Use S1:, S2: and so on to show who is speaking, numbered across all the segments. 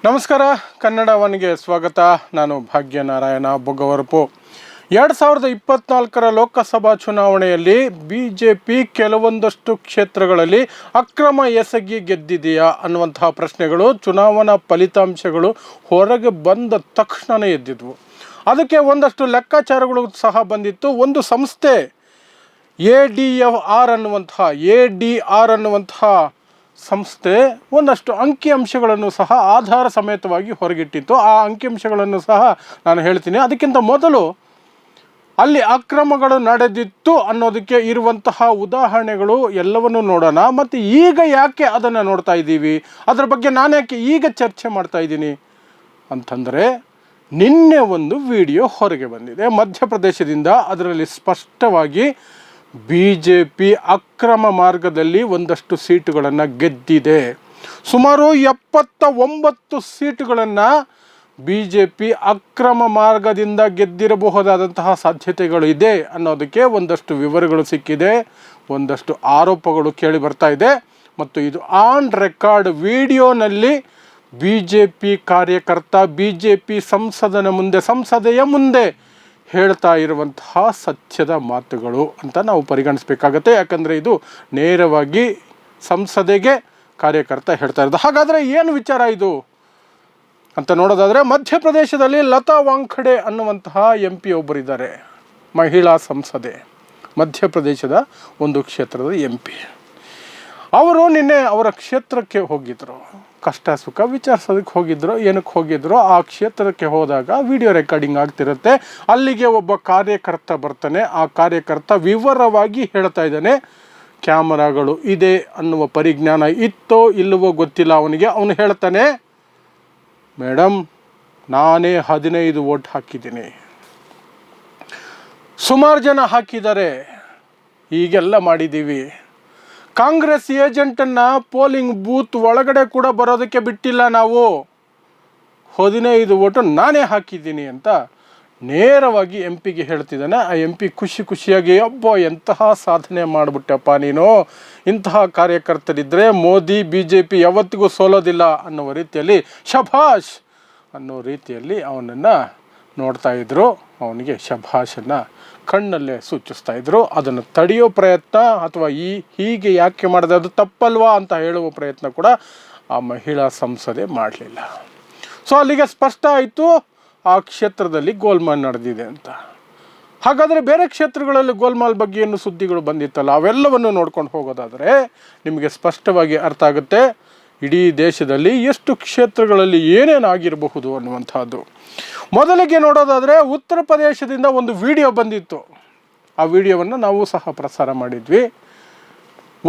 S1: ನಮಸ್ಕಾರ, ಕನ್ನಡ ಒನ್ಗೆ ಸ್ವಾಗತ. ನಾನು ಭಾಗ್ಯನಾರಾಯಣ ಬೊಗ್ಗವರಪು. 2024 ಲೋಕಸಭಾ ಚುನಾವಣೆಯಲ್ಲಿ BJP ಕೆಲವೊಂದಷ್ಟು ಕ್ಷೇತ್ರಗಳಲ್ಲಿ ಅಕ್ರಮ ಎಸಗಿ ಗೆದ್ದಿದೆಯಾ ಅನ್ನುವಂತಹ ಪ್ರಶ್ನೆಗಳು ಚುನಾವಣಾ ಫಲಿತಾಂಶಗಳು ಹೊರಗೆ ಬಂದ ತಕ್ಷಣವೇ ಎದ್ದಿದ್ವು. ಅದಕ್ಕೆ ಒಂದಷ್ಟು ಲೆಕ್ಕಾಚಾರಗಳು ಸಹ ಬಂದಿತ್ತು. ಒಂದು ಸಂಸ್ಥೆ ADR ಅನ್ನುವಂತಹ ಸಂಸ್ಥೆ ಒಂದಷ್ಟು ಅಂಕಿಅಂಶಗಳನ್ನು ಸಹ ಆಧಾರ ಸಮೇತವಾಗಿ ಹೊರಗಿಟ್ಟಿತ್ತು. ಆ ಅಂಕಿಅಂಶಗಳನ್ನು ಸಹ ನಾನು ಹೇಳ್ತೀನಿ. ಅದಕ್ಕಿಂತ ಮೊದಲು ಅಲ್ಲಿ ಅಕ್ರಮಗಳು ನಡೆದಿತ್ತು ಅನ್ನೋದಕ್ಕೆ ಇರುವಂತಹ ಉದಾಹರಣೆಗಳು ಎಲ್ಲವನ್ನು ನೋಡೋಣ. ಮತ್ತು ಈಗ ಯಾಕೆ ಅದನ್ನು ನೋಡ್ತಾ ಇದ್ದೀವಿ, ಅದರ ಬಗ್ಗೆ ನಾನು ಯಾಕೆ ಈಗ ಚರ್ಚೆ ಮಾಡ್ತಾ ಇದ್ದೀನಿ ಅಂತಂದರೆ, ನಿನ್ನೆ ಒಂದು ವಿಡಿಯೋ ಹೊರಗೆ ಬಂದಿದೆ ಮಧ್ಯಪ್ರದೇಶದಿಂದ. ಅದರಲ್ಲಿ ಸ್ಪಷ್ಟವಾಗಿ BJP ಅಕ್ರಮ ಮಾರ್ಗದಲ್ಲಿ ಒಂದಷ್ಟು ಸೀಟುಗಳನ್ನು ಗೆದ್ದಿದೆ. ಸುಮಾರು 79 ಸೀಟುಗಳನ್ನು BJP ಅಕ್ರಮ ಮಾರ್ಗದಿಂದ ಗೆದ್ದಿರಬಹುದಾದಂತಹ ಸಾಧ್ಯತೆಗಳು ಇದೆ ಅನ್ನೋದಕ್ಕೆ ಒಂದಷ್ಟು ವಿವರಗಳು ಸಿಕ್ಕಿದೆ, ಒಂದಷ್ಟು ಆರೋಪಗಳು ಕೇಳಿ ಬರ್ತಾ ಇದೆ. ಮತ್ತು ಇದು ಆನ್ ರೆಕಾರ್ಡ್ ವಿಡಿಯೋನಲ್ಲಿ BJP ಕಾರ್ಯಕರ್ತ BJP ಸಂಸದೆಯ ಮುಂದೆ ಹೇಳ್ತಾ ಇರುವಂತಹ ಸತ್ಯದ ಮಾತುಗಳು ಅಂತ ನಾವು ಪರಿಗಣಿಸಬೇಕಾಗತ್ತೆ. ಯಾಕಂದರೆ ಇದು ನೇರವಾಗಿ ಸಂಸದೆಗೆ ಕಾರ್ಯಕರ್ತ ಹೇಳ್ತಾ ಇರೋದು. ಹಾಗಾದರೆ ಏನು ವಿಚಾರ ಇದು ಅಂತ ನೋಡೋದಾದರೆ, ಮಧ್ಯಪ್ರದೇಶದಲ್ಲಿ ಲತಾ ವಾಂಖಡೆ ಅನ್ನುವಂತಹ MP ಒಬ್ಬರಿದ್ದಾರೆ, ಮಹಿಳಾ ಸಂಸದೆ, ಮಧ್ಯಪ್ರದೇಶದ ಒಂದು ಕ್ಷೇತ್ರದ MP. ಅವರು ನಿನ್ನೆ ಅವರ ಕ್ಷೇತ್ರಕ್ಕೆ ಹೋಗಿದ್ದರು, ಕಷ್ಟ ಸುಖ ವಿಚಾರಿಸೋದಕ್ಕೆ ಹೋಗಿದ್ರು. ಏನಕ್ಕೆ ಹೋಗಿದ್ರು, ಆ ಕ್ಷೇತ್ರಕ್ಕೆ ಹೋದಾಗ ವಿಡಿಯೋ ರೆಕಾರ್ಡಿಂಗ್ ಆಗ್ತಿರುತ್ತೆ. ಅಲ್ಲಿಗೆ ಒಬ್ಬ ಕಾರ್ಯಕರ್ತ ಬರ್ತಾನೆ. ಆ ಕಾರ್ಯಕರ್ತ ವಿವರವಾಗಿ ಹೇಳ್ತಾ ಇದ್ದಾನೆ. ಕ್ಯಾಮರಾಗಳು ಇದೆ ಅನ್ನುವ ಪರಿಜ್ಞಾನ ಇತ್ತೋ ಇಲ್ಲವೋ ಗೊತ್ತಿಲ್ಲ ಅವನಿಗೆ. ಅವನು ಹೇಳ್ತಾನೆ, ಮೇಡಮ್, ನಾನೇ 15 ವೋಟ್ ಹಾಕಿದ್ದೀನಿ, ಸುಮಾರು ಜನ ಹಾಕಿದ್ದಾರೆ, ಹೀಗೆಲ್ಲ ಮಾಡಿದ್ದೀವಿ. ಕಾಂಗ್ರೆಸ್ ಏಜೆಂಟನ್ನು ಪೋಲಿಂಗ್ ಬೂತ್ ಒಳಗಡೆ ಕೂಡ ಬರೋದಕ್ಕೆ ಬಿಟ್ಟಿಲ್ಲ ನಾವು, 15 ವೋಟು ನಾನೇ ಹಾಕಿದ್ದೀನಿ ಅಂತ ನೇರವಾಗಿ MP ಹೇಳ್ತಿದ್ದಾನೆ. ಆ MP ಖುಷಿಯಾಗಿ, ಅಬ್ಬೋ ಎಂತಹ ಸಾಧನೆ ಮಾಡಿಬಿಟ್ಟಪ್ಪ ನೀನು, ಇಂತಹ ಕಾರ್ಯಕರ್ತರಿದ್ದರೆ ಮೋದಿ BJP ಯಾವತ್ತಿಗೂ ಸೋಲೋದಿಲ್ಲ ಅನ್ನುವ ರೀತಿಯಲ್ಲಿ, ಶಭಾಷ್ ಅನ್ನೋ ರೀತಿಯಲ್ಲಿ ಅವನನ್ನು ನೋಡ್ತಾ ಇದ್ದರು. ಅವನಿಗೆ ಶಭಾಷನ್ನು ಕಣ್ಣಲ್ಲೇ ಸೂಚಿಸ್ತಾ ಇದ್ದರು. ಅದನ್ನು ತಡೆಯೋ ಪ್ರಯತ್ನ ಅಥವಾ ಹೀಗೆ ಯಾಕೆ ಮಾಡಿದೆ, ಅದು ತಪ್ಪಲ್ವಾ ಅಂತ ಹೇಳುವ ಪ್ರಯತ್ನ ಕೂಡ ಆ ಮಹಿಳಾ ಸಂಸದೆ ಮಾಡಲಿಲ್ಲ. ಸೊ ಅಲ್ಲಿಗೆ ಸ್ಪಷ್ಟ ಆಯಿತು ಆ ಕ್ಷೇತ್ರದಲ್ಲಿ ಗೋಲ್ಮಾಲ್ ನಡೆದಿದೆ ಅಂತ. ಹಾಗಾದರೆ ಬೇರೆ ಕ್ಷೇತ್ರಗಳಲ್ಲಿ ಗೋಲ್ಮಾಲ್ ಬಗ್ಗೆ ಏನು ಸುದ್ದಿಗಳು ಬಂದಿತ್ತಲ್ಲ, ಅವೆಲ್ಲವನ್ನು ನೋಡ್ಕೊಂಡು ಹೋಗೋದಾದರೆ ನಿಮಗೆ ಸ್ಪಷ್ಟವಾಗಿ ಅರ್ಥ ಆಗುತ್ತೆ ಇಡೀ ದೇಶದಲ್ಲಿ ಎಷ್ಟು ಕ್ಷೇತ್ರಗಳಲ್ಲಿ ಏನೇನಾಗಿರಬಹುದು ಅನ್ನುವಂಥದ್ದು. ಮೊದಲಿಗೆ ನೋಡೋದಾದರೆ, ಉತ್ತರ ಪ್ರದೇಶದಿಂದ ಒಂದು ವಿಡಿಯೋ ಬಂದಿತ್ತು. ಆ ವಿಡಿಯೋವನ್ನು ನಾವು ಸಹ ಪ್ರಸಾರ ಮಾಡಿದ್ವಿ.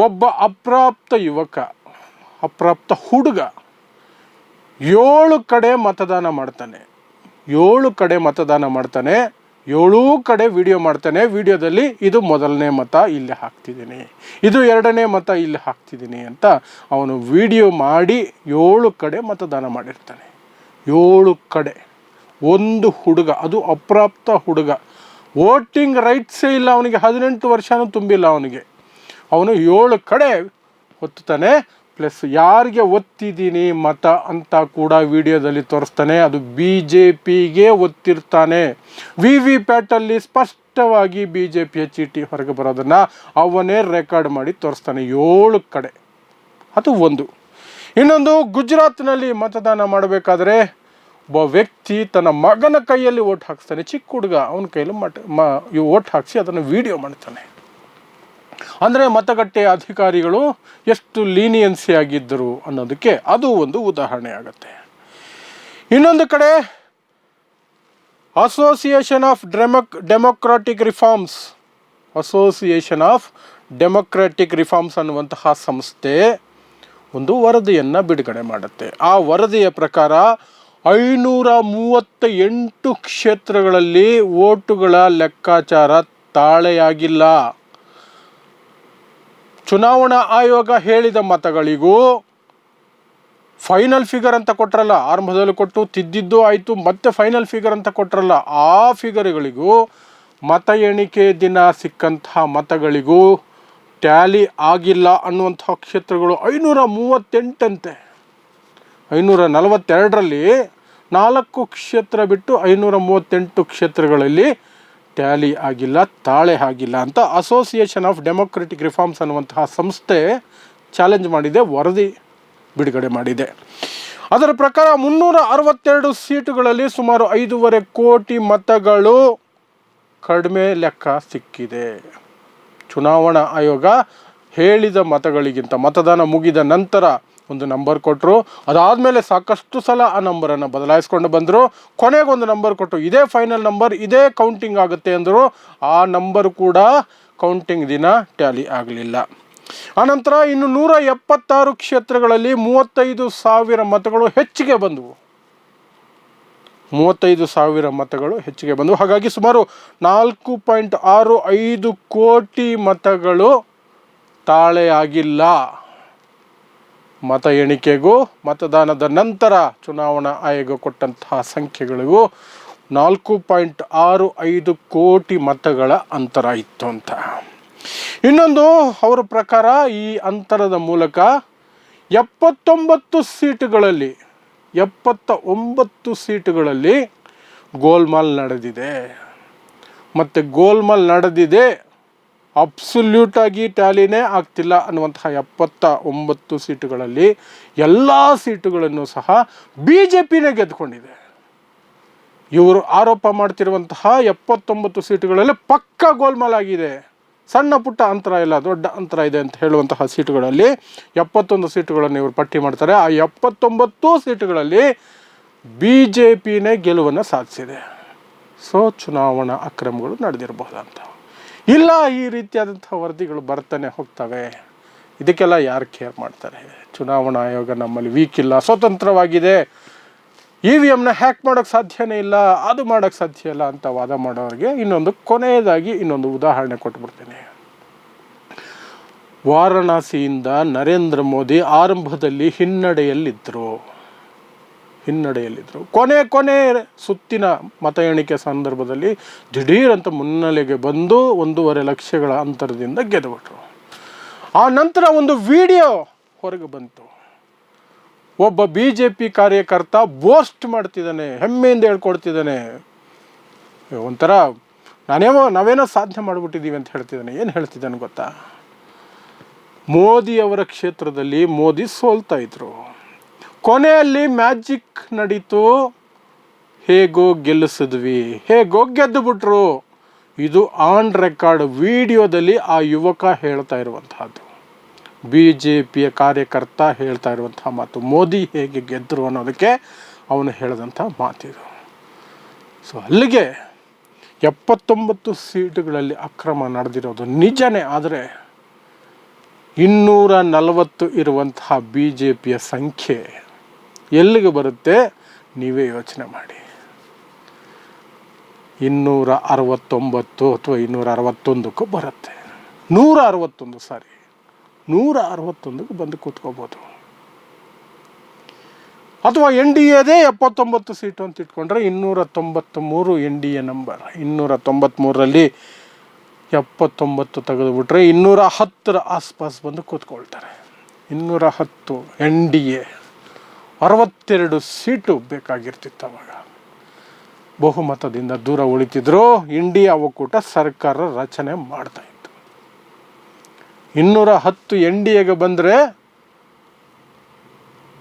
S1: ಒಬ್ಬ ಅಪ್ರಾಪ್ತ ಹುಡುಗ 7 ಕಡೆ ಮತದಾನ ಮಾಡ್ತಾನೆ. 7 ಕಡೆ ವಿಡಿಯೋ ಮಾಡ್ತಾನೆ. ವಿಡಿಯೋದಲ್ಲಿ ಇದು ಮೊದಲನೇ ಮತ ಇಲ್ಲಿ ಹಾಕ್ತಿದ್ದೀನಿ, ಇದು 2ನೇ ಮತ ಇಲ್ಲಿ ಹಾಕ್ತಿದ್ದೀನಿ ಅಂತ ಅವನು ವಿಡಿಯೋ ಮಾಡಿ 7 ಕಡೆ ಮತದಾನ ಮಾಡಿರ್ತಾನೆ. 7 ಕಡೆ ಒಂದು ಹುಡುಗ, ಅದು ಅಪ್ರಾಪ್ತ ಹುಡುಗ, ವೋಟಿಂಗ್ ರೈಟ್ಸೇ ಇಲ್ಲ ಅವನಿಗೆ, 18 ವರ್ಷನೂ ತುಂಬಿಲ್ಲ ಅವನಿಗೆ. ಅವನು 7 ಕಡೆ ಒತ್ತುತ್ತಾನೆ. ಪ್ಲಸ್ ಯಾರಿಗೆ ಒತ್ತಿದ್ದೀನಿ ಮತ ಅಂತ ಕೂಡ ವಿಡಿಯೋದಲ್ಲಿ ತೋರಿಸ್ತಾನೆ. ಅದು BJPಗೆ ಒತ್ತಿರ್ತಾನೆ. VVPATಲ್ಲಿ ಸ್ಪಷ್ಟವಾಗಿ BJPಯ ಚೀಟಿ ಹೊರಗೆ ಬರೋದನ್ನು ಅವನೇ ರೆಕಾರ್ಡ್ ಮಾಡಿ ತೋರಿಸ್ತಾನೆ 7 ಕಡೆ. ಅದು ಒಂದು. ಇನ್ನೊಂದು, ಗುಜರಾತ್ನಲ್ಲಿ ಮತದಾನ ಮಾಡಬೇಕಾದ್ರೆ ಒಬ್ಬ ವ್ಯಕ್ತಿ ತನ್ನ ಮಗನ ಕೈಯಲ್ಲಿ ಓಟ್ ಹಾಕ್ಸ್ತಾನೆ. ಚಿಕ್ಕ ಹುಡುಗ, ಅವನ ಕೈಯಲ್ಲಿ ಓಟ್ ಹಾಕಿಸಿ ಅದನ್ನು ವಿಡಿಯೋ ಮಾಡ್ತಾನೆ. ಅಂದರೆ ಮತಗಟ್ಟೆ ಅಧಿಕಾರಿಗಳು ಎಷ್ಟು ಲೀನಿಯನ್ಸಿ ಆಗಿದ್ದರು ಅನ್ನೋದಕ್ಕೆ ಅದು ಒಂದು ಉದಾಹರಣೆ ಆಗುತ್ತೆ. ಇನ್ನೊಂದು ಕಡೆ ಅಸೋಸಿಯೇಷನ್ ಆಫ್ ಡೆಮೊಕ್ರಾಟಿಕ್ ರಿಫಾರ್ಮ್ಸ್ ಅನ್ನುವಂತಹ ಸಂಸ್ಥೆ ಒಂದು ವರದಿಯನ್ನು ಬಿಡುಗಡೆ ಮಾಡುತ್ತೆ. ಆ ವರದಿಯ ಪ್ರಕಾರ 538 ಕ್ಷೇತ್ರಗಳಲ್ಲಿ ವೋಟುಗಳ ಲೆಕ್ಕಾಚಾರ ತಾಳೆಯಾಗಿಲ್ಲ. ಚುನಾವಣಾ ಆಯೋಗ ಹೇಳಿದ ಮತಗಳಿಗೂ ಫೈನಲ್ ಫಿಗರ್ ಅಂತ ಕೊಟ್ಟರಲ್ಲ, ಆರಂಭದಲ್ಲಿ ಕೊಟ್ಟು ತಿದ್ದಿದ್ದು ಆಯಿತು, ಮತ್ತೆ ಫೈನಲ್ ಫಿಗರ್ ಅಂತ ಕೊಟ್ಟರಲ್ಲ, ಆ ಫಿಗರ್ಗಳಿಗೂ ಮತ ಎಣಿಕೆ ದಿನ ಸಿಕ್ಕಂತಹ ಮತಗಳಿಗೂ ಟ್ಯಾಲಿ ಆಗಿಲ್ಲ ಅನ್ನುವಂಥ ಕ್ಷೇತ್ರಗಳು 538 ಅಂತೆ. 542ರಲ್ಲಿ 4 ಕ್ಷೇತ್ರ ಬಿಟ್ಟು 538 ಕ್ಷೇತ್ರಗಳಲ್ಲಿ ಟ್ಯಾಲಿ ಆಗಿಲ್ಲ, ತಾಳೆ ಆಗಿಲ್ಲ ಅಂತ ಅಸೋಸಿಯೇಷನ್ ಆಫ್ ಡೆಮೊಕ್ರೆಟಿಕ್ ರಿಫಾರ್ಮ್ಸ್ ಅನ್ನುವಂತಹ ಸಂಸ್ಥೆ ಚಾಲೆಂಜ್ ಮಾಡಿದೆ, ವರದಿ ಬಿಡುಗಡೆ ಮಾಡಿದೆ. ಅದರ ಪ್ರಕಾರ 362 ಸೀಟುಗಳಲ್ಲಿ ಸುಮಾರು 5.5 ಕೋಟಿ ಮತಗಳು ಕಡಿಮೆ ಲೆಕ್ಕ ಸಿಕ್ಕಿದೆ. ಚುನಾವಣಾ ಆಯೋಗ ಹೇಳಿದ ಮತಗಳಿಗಿಂತ ಮತದಾನ ಮುಗಿದ ನಂತರ ಒಂದು ನಂಬರ್ ಕೊಟ್ಟರು, ಅದಾದಮೇಲೆ ಸಾಕಷ್ಟು ಸಲ ಆ ನಂಬರನ್ನು ಬದಲಾಯಿಸ್ಕೊಂಡು ಬಂದರು. ಕೊನೆಗೊಂದು ನಂಬರ್ ಕೊಟ್ಟು ಇದೇ ಫೈನಲ್ ನಂಬರ್, ಇದೇ ಕೌಂಟಿಂಗ್ ಆಗುತ್ತೆ ಅಂದರು. ಆ ನಂಬರ್ ಕೂಡ ಕೌಂಟಿಂಗ್ ದಿನ ಟ್ಯಾಲಿ ಆಗಲಿಲ್ಲ. ಆನಂತರ ಇನ್ನು 176 ಕ್ಷೇತ್ರಗಳಲ್ಲಿ 35,000 ಮತಗಳು ಹೆಚ್ಚಿಗೆ ಬಂದವು. 35,000 ಮತಗಳು ಹೆಚ್ಚಿಗೆ ಬಂದವು. ಹಾಗಾಗಿ ಸುಮಾರು 4.65 ಕೋಟಿ ಮತಗಳು ತಾಳೆ ಆಗಿಲ್ಲ. ಮತ ಎಣಿಕೆಗೂ ಮತದಾನದ ನಂತರ ಚುನಾವಣಾ ಆಯೋಗ ಕೊಟ್ಟಂತಹ ಸಂಖ್ಯೆಗಳಿಗೂ 4.65 ಕೋಟಿ ಮತಗಳ ಅಂತರ ಇತ್ತು ಅಂತ. ಇನ್ನೊಂದು ಅವರ ಪ್ರಕಾರ ಈ ಅಂತರದ ಮೂಲಕ 79 ಸೀಟುಗಳಲ್ಲಿ ಗೋಲ್ಮಾಲ್ ನಡೆದಿದೆ. ಮತ್ತು ಗೋಲ್ಮಾಲ್ ನಡೆದಿದೆ, ಅಬ್ಸಲ್ಯೂಟಾಗಿ ಟ್ಯಾಲಿನೇ ಆಗ್ತಿಲ್ಲ ಅನ್ನುವಂತಹ 79 ಸೀಟುಗಳಲ್ಲಿ ಎಲ್ಲ ಸೀಟುಗಳನ್ನು ಸಹ BJPನೇ ಗೆದ್ದುಕೊಂಡಿದೆ. ಇವರು ಆರೋಪ ಮಾಡ್ತಿರುವಂತಹ 79 ಸೀಟುಗಳಲ್ಲಿ ಪಕ್ಕ ಗೋಲ್ಮಾಲ್ ಆಗಿದೆ. ಸಣ್ಣ ಪುಟ್ಟ ಅಂತರ ಇಲ್ಲ, ದೊಡ್ಡ ಅಂತರ ಇದೆ ಅಂತ ಹೇಳುವಂತಹ ಸೀಟುಗಳಲ್ಲಿ 71 ಸೀಟುಗಳನ್ನು ಇವರು ಪಟ್ಟಿ ಮಾಡ್ತಾರೆ. ಆ 79 ಸೀಟುಗಳಲ್ಲಿ BJPನೇ ಗೆಲುವನ್ನು ಸಾಧಿಸಿದೆ. ಸೊ ಚುನಾವಣಾ ಅಕ್ರಮಗಳು ನಡೆದಿರಬಹುದಂತ. ಇಲ್ಲ, ಈ ರೀತಿಯಾದಂಥ ವರದಿಗಳು ಬರ್ತಾನೆ ಹೋಗ್ತವೆ. ಇದಕ್ಕೆಲ್ಲ ಯಾರು ಕೇರ್ ಮಾಡ್ತಾರೆ? ಚುನಾವಣಾ ಆಯೋಗ ನಮ್ಮಲ್ಲಿ ವೀಕ್ ಇಲ್ಲ, ಸ್ವತಂತ್ರವಾಗಿದೆ, EVMನ ಹ್ಯಾಕ್ ಮಾಡೋಕ್ಕೆ ಸಾಧ್ಯನೇ ಇಲ್ಲ, ಅದು ಮಾಡೋಕ್ಕೆ ಸಾಧ್ಯ ಇಲ್ಲ ಅಂತ ವಾದ ಮಾಡೋರಿಗೆ ಕೊನೆಯದಾಗಿ ಇನ್ನೊಂದು ಉದಾಹರಣೆ ಕೊಟ್ಬಿಡ್ತೀನಿ. ವಾರಣಾಸಿಯಿಂದ ನರೇಂದ್ರ ಮೋದಿ ಆರಂಭದಲ್ಲಿ ಹಿನ್ನಡೆಯಲ್ಲಿದ್ದರು. ಕೊನೆ ಸುತ್ತಿನ ಮತ ಎಣಿಕೆ ಸಂದರ್ಭದಲ್ಲಿ ದಿಢೀರಂತ ಮುನ್ನೆಲೆಗೆ ಬಂದು 1.5 ಲಕ್ಷಗಳ ಅಂತರದಿಂದ ಗೆದ್ದುಬಿಟ್ರು. ಆ ನಂತರ ಒಂದು ವಿಡಿಯೋ ಹೊರಗೆ ಬಂತು. ಒಬ್ಬ BJP ಕಾರ್ಯಕರ್ತ ಬೋಸ್ಟ್ ಮಾಡ್ತಿದ್ದಾನೆ, ಹೆಮ್ಮೆಯಿಂದ ಹೇಳ್ಕೊಡ್ತಿದ್ದಾನೆ, ಒಂಥರ ನಾವೇನೋ ಸಾಧನೆ ಮಾಡಿಬಿಟ್ಟಿದ್ದೀವಿ ಅಂತ ಹೇಳ್ತಿದ್ದಾನೆ. ಏನು ಹೇಳ್ತಿದ್ದಾನೆ ಗೊತ್ತಾ? ಮೋದಿಯವರ ಕ್ಷೇತ್ರದಲ್ಲಿ ಮೋದಿ ಸೋಲ್ತಾ ಇದ್ರು, ಕೊನೆಯಲ್ಲಿ ಮ್ಯಾಜಿಕ್ ನಡೀತು, ಹೇಗೋ ಗೆಲ್ಲಿಸಿದ್ವಿ, ಹೇಗೋ ಗೆದ್ದು ಬಿಟ್ರು. ಇದು ಆನ್ ರೆಕಾರ್ಡ್ ವಿಡಿಯೋದಲ್ಲಿ ಆ ಯುವಕ ಹೇಳ್ತಾ ಇರುವಂತಹದ್ದು, BJPಯ ಕಾರ್ಯಕರ್ತ ಹೇಳ್ತಾ ಇರುವಂತಹ ಮಾತು. ಮೋದಿ ಹೇಗೆ ಗೆದ್ದರು ಅನ್ನೋದಕ್ಕೆ ಅವನು ಹೇಳಿದಂಥ ಮಾತಿದು. ಸೊ ಅಲ್ಲಿಗೆ 79 ಸೀಟುಗಳಲ್ಲಿ ಅಕ್ರಮ ನಡೆದಿರೋದು ನಿಜನೇ. ಆದರೆ 240 ಇರುವಂತಹ BJPಯ ಸಂಖ್ಯೆ ಎಲ್ಲಿಗೆ ಬರುತ್ತೆ ನೀವೇ ಯೋಚನೆ ಮಾಡಿ. 269 ಅಥವಾ 261ಕ್ಕೂ ಬರುತ್ತೆ. 161ಕ್ಕೆ ಬಂದು ಕೂತ್ಕೋಬೋದು. ಅಥವಾ NDAದೇ 79 ಸೀಟು ಅಂತ ಇಟ್ಕೊಂಡ್ರೆ 293 NDA ನಂಬರ್. 293ರಲ್ಲಿ 79 ತೆಗೆದುಬಿಟ್ರೆ 210ರ ಆಸ್ಪಾಸ್ ಬಂದು ಕೂತ್ಕೊಳ್ತಾರೆ. 210 NDA 62 ಸೀಟು ಬೇಕಾಗಿರ್ತಿತ್ತು ಅವಾಗ. ಬಹುಮತದಿಂದ ದೂರ ಉಳಿತಿದ್ರು. ಇಂಡಿಯಾ ಒಕ್ಕೂಟ ಸರ್ಕಾರ ರಚನೆ ಮಾಡ್ತಾ ಇತ್ತು. 210 NDAಗೆ ಬಂದರೆ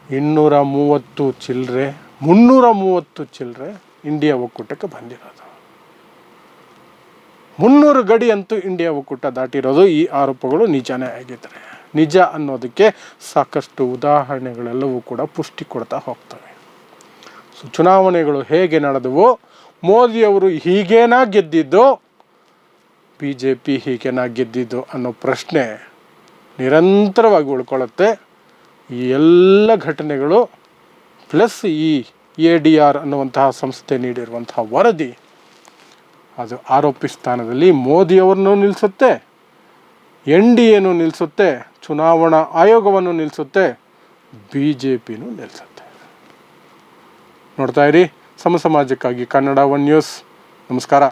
S1: 230 ಚಿಲ್ಲರೆ 330 ಚಿಲ್ಲರೆ ಇಂಡಿಯಾ ಒಕ್ಕೂಟಕ್ಕೆ ಬಂದಿರೋದು. 300 ಗಡಿ ಅಂತೂ ಇಂಡಿಯಾ ಒಕ್ಕೂಟ ದಾಟಿರೋದು. ಈ ಆರೋಪಗಳು ನಿಜನೇ ಆಗಿದ್ದಾರೆ. ನಿಜ ಅನ್ನೋದಕ್ಕೆ ಸಾಕಷ್ಟು ಉದಾಹರಣೆಗಳೆಲ್ಲವೂ ಕೂಡ ಪುಷ್ಟಿ ಕೊಡ್ತಾ ಹೋಗ್ತವೆ. ಸೊ ಚುನಾವಣೆಗಳು ಹೇಗೆ ನಡೆದವು, ಮೋದಿಯವರು ಹೀಗೇನಾ ಗೆದ್ದಿದ್ದು, BJP ಹೀಗೇನಾ ಗೆದ್ದಿದ್ದು ಅನ್ನೋ ಪ್ರಶ್ನೆ ನಿರಂತರವಾಗಿ ಉಳ್ಕೊಳ್ಳುತ್ತೆ. ಈ ಎಲ್ಲ ಘಟನೆಗಳು ಪ್ಲಸ್ ಈ ADR ಅನ್ನುವಂತಹ ಸಂಸ್ಥೆ ನೀಡಿರುವಂತಹ ವರದಿ ಅದು ಆರೋಪಿ ಸ್ಥಾನದಲ್ಲಿ ಮೋದಿಯವರನ್ನು ನಿಲ್ಲಿಸುತ್ತೆ, NDAನೂ ನಿಲ್ಲಿಸುತ್ತೆ, ಚುನಾವಣಾ ಆಯೋಗವನ್ನು ನಿಲ್ಲಿಸುತ್ತೆ, BJPನೂ ನಿಲ್ಲಿಸುತ್ತೆ. ನೋಡ್ತಾ ಇರಿ ಸಮಾಜಕ್ಕಾಗಿ ಕನ್ನಡ 1 ನ್ಯೂಸ್. ನಮಸ್ಕಾರ.